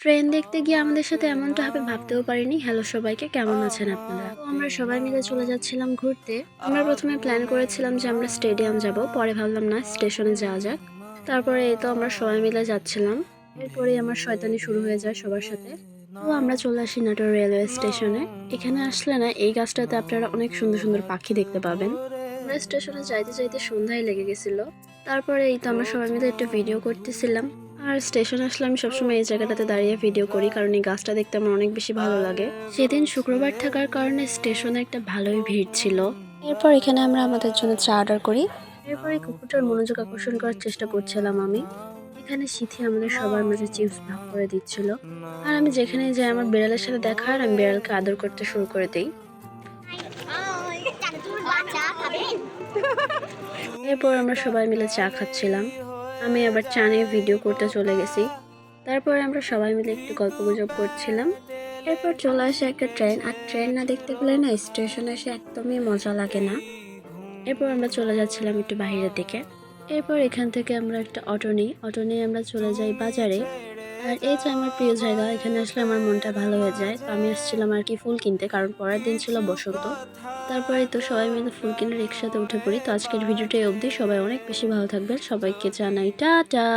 Train দেখতে গিয়ে আমাদের সাথে এমনটা হবে ভাবতেও পারিনি। হ্যালো সবাইকে, কেমন আছেন আপনারা? তো আমরা সবাই মিলে চলে যাচ্ছিলাম ঘুরতে। আমরা প্রথমে প্ল্যান করেছিলাম যে আমরা স্টেডিয়াম যাব, পরে ভাবলাম না, স্টেশনে যাওয়া যাক। তারপরে এই তো আমরা সবাই মিলে যাচ্ছিলাম। এরপরেই আমার শয়তানি শুরু হয়ে যায় সবার সাথে। তো আমরা চলে আসি নাটোর রেলওয়ে স্টেশনে। এখানে আসলে না, এই গাছটাতে আপনারা অনেক সুন্দর সুন্দর পাখি দেখতে পাবেন। আমরা স্টেশনে যাইতে যাইতে সন্ধ্যায় লেগে গেছিল। তারপরে এই তো আমরা সবাই মিলে একটু ভিডিও করতেছিলাম। আর স্টেশন আসলে আমি সবসময় এই জায়গাটাতে দাঁড়িয়ে ভিডিও করি, কারণ এই গাছটা দেখতে আমার অনেক বেশি ভালো লাগে। সেদিন শুক্রবার থাকার কারণে স্টেশনে একটা ভালোই ভিড় ছিল। এরপর এখানে আমরা আমাদের জন্য চা অর্ডার করি। এরপর এই কুকুরটার মনোযোগ আকর্ষণ করার চেষ্টা করছিলাম আমি। এখানে সিথি আমাদের সবার মাঝে চিপস ভাগ করে দিচ্ছিল। আর আমি যেখানে যাই আমার বিড়ালের সাথে দেখা হয়, আমি বিড়ালকে আদর করতে শুরু করে দিই। এরপর আমরা সবাই মিলে চা খাচ্ছিলাম। আমি আবার চা নিয়ে ভিডিও করতে চলে গেছি। তারপরে আমরা সবাই মিলে একটু গল্পগুজব করছিলাম। এরপর চলে আসে একটা ট্রেন, আর ট্রেন না দেখতে পেলে না স্টেশনে এসে একদমই মজা লাগে না। এরপর আমরা চলে যাচ্ছিলাম একটু বাইরের দিকে। এরপর এখান থেকে আমরা একটা অটো নিই, অটো নিয়ে আমরা চলে যাই বাজারে। আর এই যে আমার প্রিয় জায়গা, এখানে আসলে আমার মনটা ভালো হয়ে যায়। তো আমি আসছিলাম আর কি ফুল কিনতে, কারণ পরের দিন ছিল বসন্ত। তারপরে তো সবাই মিলে ফুল কিনে রিক্সাতে উঠে পড়ি। তো আজকের ভিডিওটা এই অবধি। সবাই অনেক বেশি ভালো থাকবেন, সবাইকে জানাই টাটা।